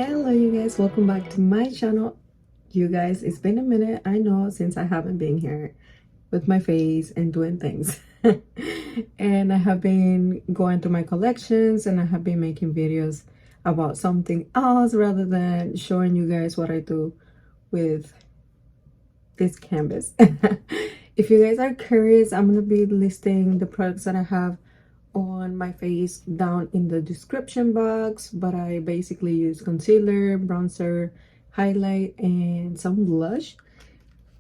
Hello you guys, welcome back to my channel. You guys, it's been a minute, I know, since I haven't been here with my face and doing things. And I have been going through my collections and I have been making videos about something else rather than showing you guys what I do with this canvas. If you guys are curious, I'm gonna be listing the products that I have on my face down in the description box, but I basically use concealer, bronzer, highlight, and some blush.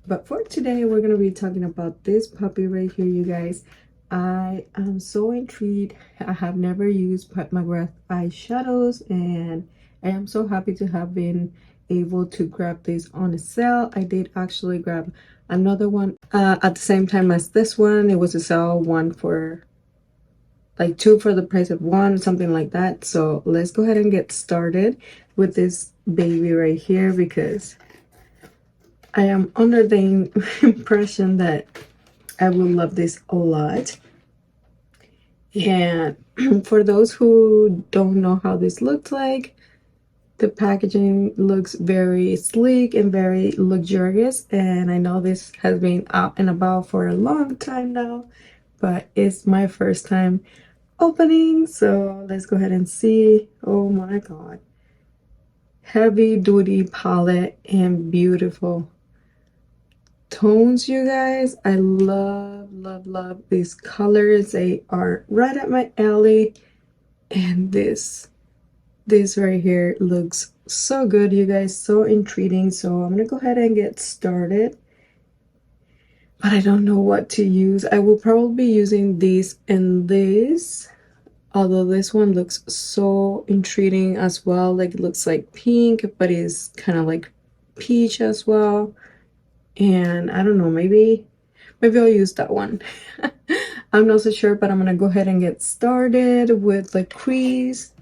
But for today, we're gonna be talking about this puppy right here, you guys. I am so intrigued. I have never used McGrath eyeshadows, and I am so happy to have been able to grab this on a sale. I did actually grab another one at the same time as this one. It was a sale, one for like two for the price of one, something like that. So let's go ahead and get started with this baby right here, because I am under the impression that I will love this a lot. And for those who don't know how this looks like, the packaging looks very sleek and very luxurious, and I know this has been out and about for a long time now, but it's my first time opening, so let's go ahead and see. Oh my god, heavy duty palette and beautiful tones, you guys. I love these colors. They are right up my alley, and this right here looks so good, you guys, so intriguing. So I'm gonna go ahead and get started, but I don't know what to use. I will probably be using this and this, although this one looks so intriguing as well. Like, it looks like pink, but it's kind of like peach as well. And I don't know, maybe I'll use that one. I'm not so sure, but I'm gonna go ahead and get started with the crease.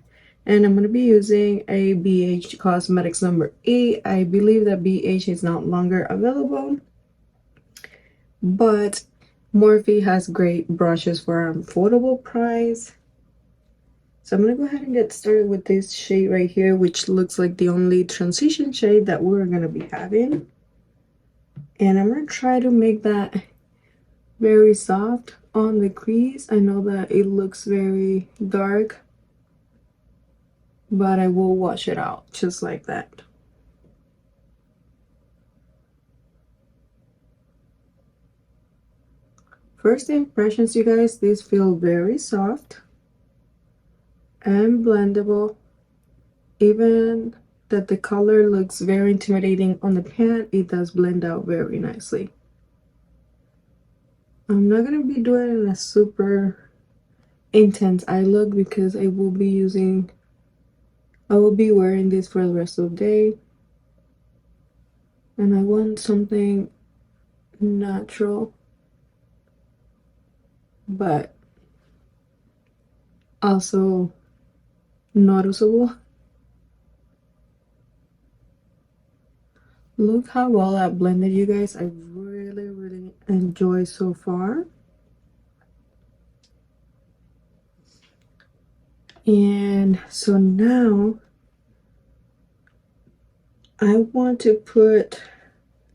And I'm gonna be using a BH Cosmetics number 8. I believe that BH is not longer available, but Morphe has great brushes for an affordable price. So I'm gonna go ahead and get started with this shade right here, which looks like the only transition shade that we're gonna be having. And I'm gonna try to make that very soft on the crease. I know that it looks very dark, but I will wash it out just like that. First impressions, you guys, these feel very soft and blendable. Even that the color looks very intimidating on the pan, it does blend out very nicely. I'm not gonna be doing a super intense eye look because I will be wearing this for the rest of the day, and I want something natural but also noticeable. Look how well that blended, you guys. I really enjoy so far. And so now I want to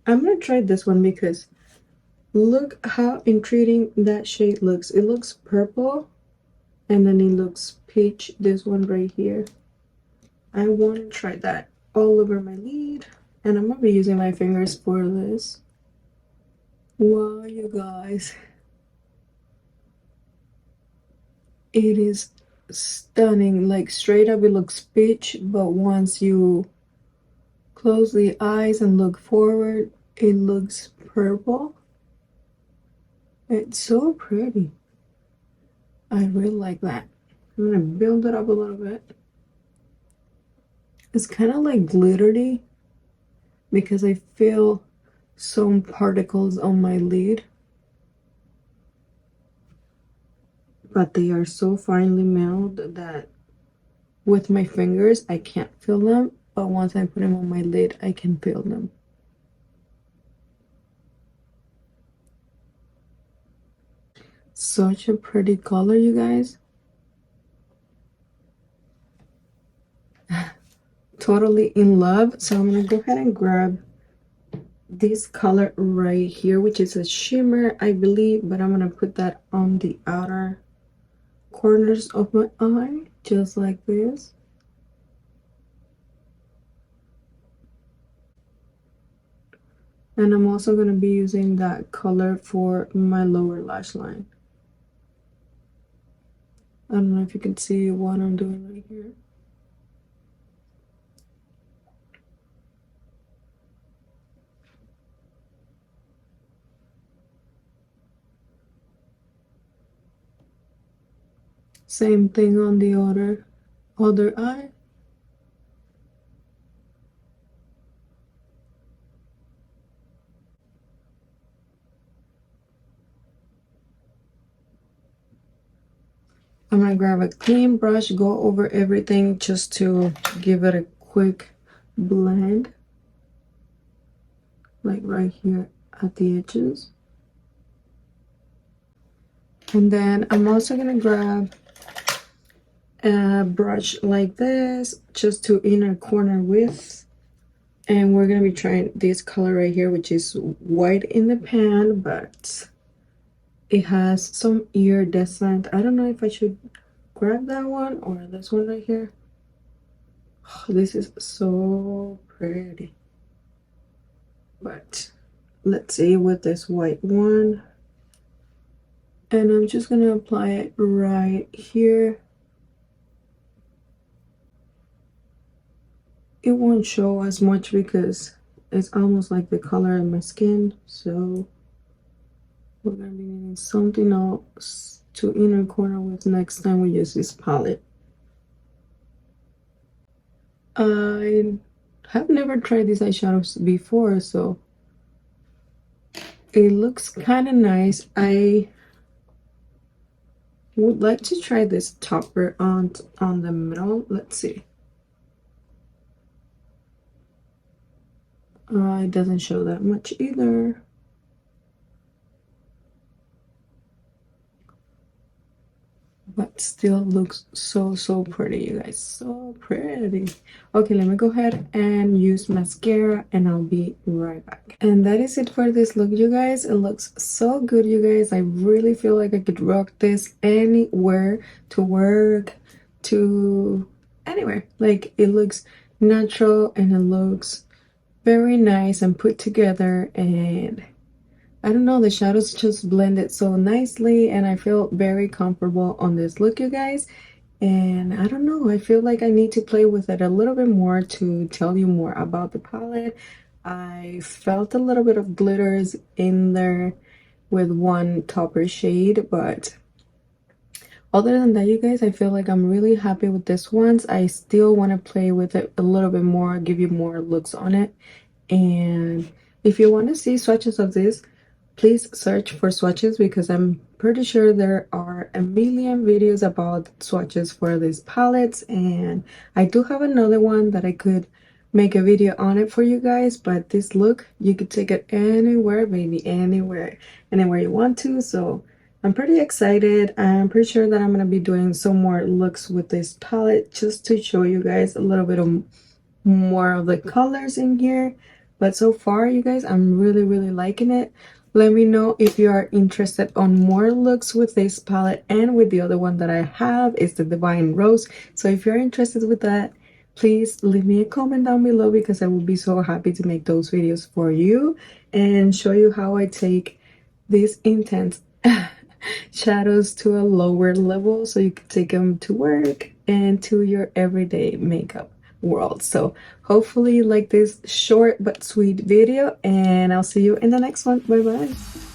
I'm gonna try this one because look how intriguing that shade looks. It looks purple and then it looks peach, this one right here. I want to try that all over my lid, and I'm gonna be using my fingers for this. Wow, you guys, it is stunning. Like, straight up it looks peach, but once you close the eyes and look forward, it looks purple. It's so pretty. I really like that. I'm gonna build it up a little bit. It's kind of like glittery because I feel some particles on my lid, but they are so finely milled that with my fingers I can't feel them, but once I put them on my lid I can feel them. Such a pretty color, you guys. totally in love. So I'm gonna go ahead and grab this color right here, which is a shimmer, I believe, but I'm gonna put that on the outer corners of my eye, just like this. And I'm also gonna be using that color for my lower lash line. I don't know if you can see what I'm doing right here. Same thing on the other eye. I'm gonna grab a clean brush, go over everything just to give it a quick blend, like right here at the edges. And then I'm also gonna grab a brush like this just to inner corner with, and we're gonna be trying this color right here, which is white in the pan, but it has some iridescent. I don't know if I should grab that one or this one right here. Oh, this is so pretty, but let's see with this white one. And I'm just gonna apply it right here. It won't show as much because it's almost like the color of my skin, so we're gonna be needing something else to inner corner with next time we use this palette. I have never tried these eyeshadows before, so it looks kind of nice. I would like to try this topper on the middle. Let's see. It doesn't show that much either. But still looks so pretty, you guys. So pretty. Okay, let me go ahead and use mascara and I'll be right back. And that is it for this look, you guys. It looks so good, you guys. I really feel like I could rock this anywhere, to work, to anywhere. Like, it looks natural and it looks very nice and put together, and I don't know, the shadows just blended so nicely and I feel very comfortable on this look, you guys. And I don't know, I feel like I need to play with it a little bit more to tell you more about the palette. I felt a little bit of glitters in there with one topper shade, but other than that, you guys, I feel like I'm really happy with this ones. I still want to play with it a little bit more, give you more looks on it. And if you want to see swatches of this, please search for swatches because I'm pretty sure there are a million videos about swatches for these palettes, and I do have another one that I could make a video on it for you guys. But this look, you could take it anywhere, baby, anywhere you want to. So I'm pretty excited. I'm pretty sure that I'm gonna be doing some more looks with this palette just to show you guys a little bit of more of the colors in here. But so far, you guys, I'm really liking it. Let me know if you are interested on more looks with this palette, and with the other one that I have is the Divine Rose. So if you're interested with that, please leave me a comment down below because I will be so happy to make those videos for you and show you how I take these intense shadows to a lower level so you can take them to work and to your everyday makeup world. So hopefully you like this short but sweet video, and I'll see you in the next one. Bye bye.